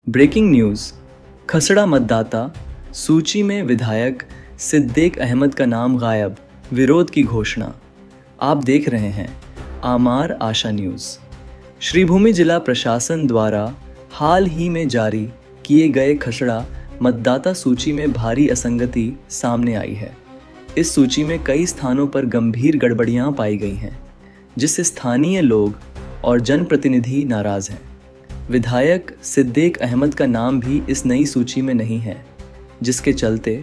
Breaking news. खसड़ा मतदाता सूची में विधायक सिद्दीक अहमद का नाम गायब, विरोध की घोषणा। आप देख रहे हैं आमार आशा न्यूज़। श्रीभूमि जिला प्रशासन द्वारा हाल ही में जारी किए गए खसड़ा मतदाता सूची में भारी असंगति सामने आई है। इस सूची में कई स्थानों पर गंभीर गड़बड़ियां पाई गई हैं, जिससे स्थानीय लोग और जनप्रतिनिधि नाराज हैं। विधायक सिद्दीक अहमद का नाम भी इस नई सूची में नहीं है, जिसके चलते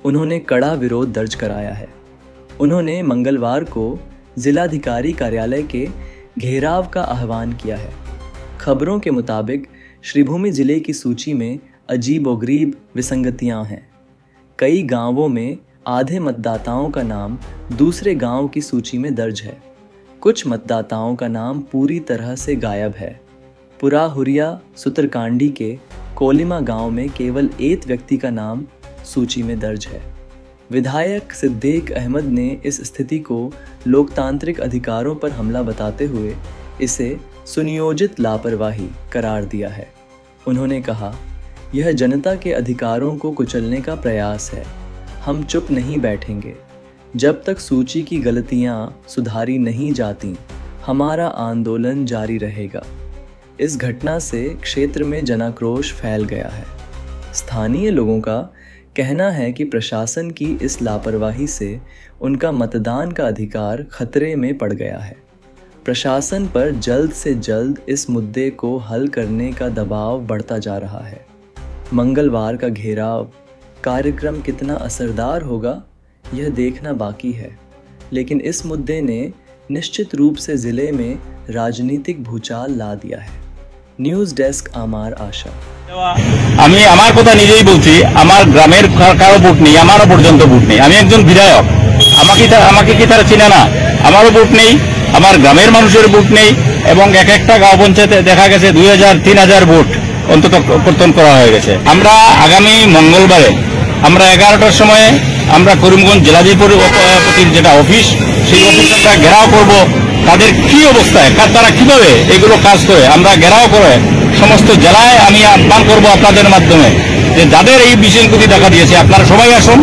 उन्होंने कड़ा विरोध दर्ज कराया है। उन्होंने मंगलवार को जिलाधिकारी कार्यालय के घेराव का आह्वान किया है। खबरों के मुताबिक श्रीभूमि जिले की सूची में अजीबोगरीब विसंगतियां हैं। कई गांवों में आधे मतदाताओं का नाम दूसरे गांव की सूची में दर्ज है। कुछ मतदाताओं का नाम पूरी तरह से गायब है। पुराहुरिया सुतरकांडी के कोलिमा गांव में केवल एक व्यक्ति का नाम सूची में दर्ज है। विधायक सिद्दीक अहमद ने इस स्थिति को लोकतांत्रिक अधिकारों पर हमला बताते हुए इसे सुनियोजित लापरवाही करार दिया है। उन्होंने कहा, यह जनता के अधिकारों को कुचलने का प्रयास है। हम चुप नहीं बैठेंगे। जब तक सूची की गलतियां सुधारी नहीं जाती, हमारा आंदोलन जारी रहेगा। इस घटना से क्षेत्र में जनाक्रोश फैल गया है। स्थानीय लोगों का कहना है कि प्रशासन की इस लापरवाही से उनका मतदान का अधिकार खतरे में पड़ गया है। प्रशासन पर जल्द से जल्द इस मुद्दे को हल करने का दबाव बढ़ता जा रहा है। मंगलवार का घेराव कार्यक्रम कितना असरदार होगा, यह देखना बाकी है, लेकिन इस मुद्दे ने निश्चित रूप से जिले में राजनीतिक भूचाल ला दिया है। নিউজ ডেস্ক আমার আশা। আমি আমার কথা নিজেই বলছি, আমার গ্রামের কারো ভোট নেই, আমারও পর্যন্ত ভোট নেই। আমি একজন বিধায়ক, আমাকে কি তারা চিনে না? আমারও ভোট নেই, আমার গ্রামের মানুষের ভোট নেই, এবং এক একটা গাঁও পঞ্চায়েতে দেখা গেছে 2000-3000 ভোট অন্তত কর্তন করা হয়ে গেছে। আমরা আগামী মঙ্গলবারে আমরা 11টার সময় আমরা করিমগঞ্জ জেলাধিপতির যেটা অফিস, সেই অফিসটা ঘেরাও করব। তাদের কি অবস্থায়, তারা কিভাবে এগুলো কাজ করে আমরা ঘেরাও করে সমস্ত জেলায় আমি আহ্বান করব আপনাদের মাধ্যমে যে যাদের এই বিশৃঙ্খলা দেখা দিয়েছে আপনারা সবাই আসুন,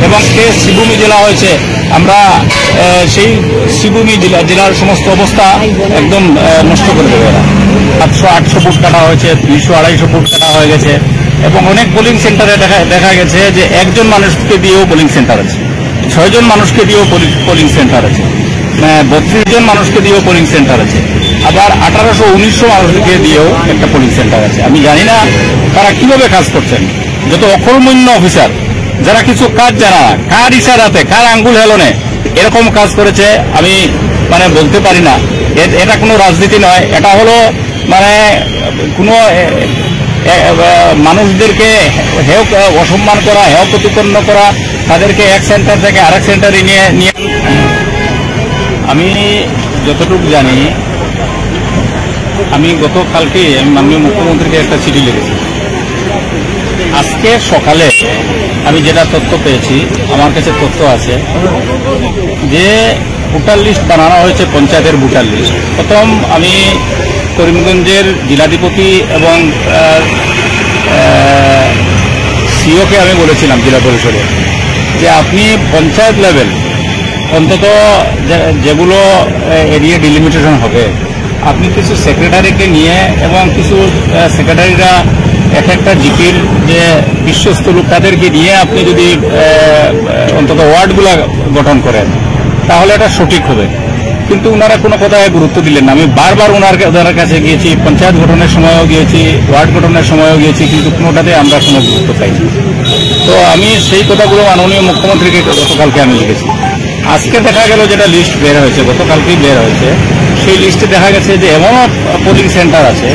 এবং কে শ্রীভূমি জেলা হয়েছে আমরা সেই শ্রীভূমি জেলার সমস্ত অবস্থা একদম নষ্ট করে দেবে। 700-800 ফুট কাটা হয়েছে, 200-250 ফুট কাটা হয়ে গেছে, এবং অনেক পোলিং সেন্টারে দেখা গেছে যে একজন মানুষকে দিয়েও পোলিং সেন্টার আছে, 6 জন মানুষকে দিয়েও পোলিং সেন্টার আছে, 32 জন মানুষকে দিয়েও পোলিং সেন্টার আছে, আবার 1800-1900 মানুষকে দিয়েও একটা পোলিং সেন্টার আছে। আমি জানি না তারা কিভাবে কাজ করছেন। যত অকর্মণ্য অফিসার, যারা কিছু কাজ জানা না, কার ইশারাতে, কার আঙ্গুল হেলনে এরকম কাজ করেছে আমি বলতে পারি না। এটা কোনো রাজনীতি নয়, এটা হলো কোনো মানুষদেরকে হেয় অসম্মান করা, হেয় প্রতিপন্ন করা, তাদেরকে এক সেন্টার থেকে আরেক সেন্টারে নিয়ে। আমি যতটুকু জানি, আমি গতকালকে মাননীয় মুখ্যমন্ত্রীকে একটা চিঠি লিখেছি। আজকে সকালে আমি যেটা তথ্য পেয়েছি, আমার কাছে তথ্য আছে যে ভোটার লিস্ট বানানো হয়েছে, পঞ্চায়েতের ভোটার লিস্ট। প্রথম আমি করিমগঞ্জের জেলাধিপতি এবং সিওকে আমি বলেছিলাম জেলা পরিষদে যে আপনি পঞ্চায়েত লেভেল অন্তত যেগুলো এরিয়া ডিলিমিটেশন হবে, আপনি কিছু সেক্রেটারিকে নিয়ে এবং কিছু সেক্রেটারিরা এক একটা জিপির যে বিশ্বস্ত লোক তাদেরকে নিয়ে আপনি যদি অন্তত ওয়ার্ডগুলো গঠন করেন, তাহলে এটা সঠিক হবে। কিন্তু ওনারা কোনো কথায় গুরুত্ব দিলেন না। আমি বারবার ওনার কাছে গিয়েছি, পঞ্চায়েত গঠনের সময়ও গিয়েছি, ওয়ার্ড গঠনের সময়ও গিয়েছি, কিন্তু কোনোটাতে আমরা কোনো গুরুত্ব পাইনি। তো আমি সেই কথাগুলো মাননীয় মুখ্যমন্ত্রীকে গতকালকে আমি লিখেছি। আজকে দেখা গেল যেটা লিস্ট বের হয়েছে, গতকালকেই বের হয়েছে, সেই লিস্টে দেখা গেছে যে এমনও পোলিং সেন্টার আছে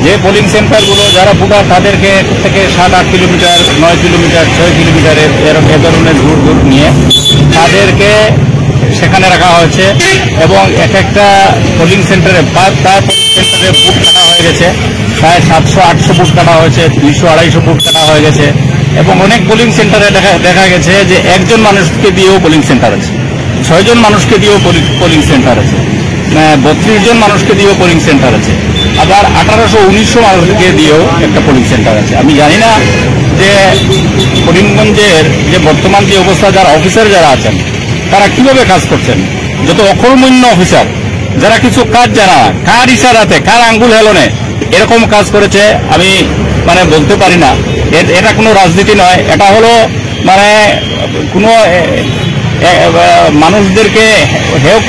যে পোলিং সেন্টারগুলো যারা ভোটার তাদেরকে থেকে 7-8 কিলোমিটার, 9 কিলোমিটার, 6 কিলোমিটারের এ ধরনের দূর নিয়ে তাদেরকে সেখানে রাখা হয়েছে, এবং এক একটা পোলিং সেন্টারে বুথ কাটা হয়ে গেছে, প্রায় 700-800 ফুট কাটা হয়েছে, 200-250 ফুট কাটা হয়ে গেছে, এবং অনেক পোলিং সেন্টারে দেখা গেছে যে একজন মানুষকে দিয়েও পোলিং সেন্টার আছে, 6 জন মানুষকে দিয়েও পোলিং সেন্টার আছে, 32 জন মানুষকে দিয়েও পোলিং সেন্টার আছে, আবার 1800-1900 মানুষকে দিয়েও একটা পোলিং সেন্টার আছে। আমি জানি না যে করিমগঞ্জের যে বর্তমান যে অবস্থা, যারা অফিসার যারা আছেন তারা কিভাবে কাজ করছেন। যত অকর্মণ্য অফিসার, যারা কিছু কাজ জানা, কার ইশারাতে, কার আঙ্গুল হেলনে এরকম কাজ করেছে আমি বলতে পারি না। এটা কোনো রাজনীতি নয়, এটা হলো কোনো মানুষদেরকে হেয়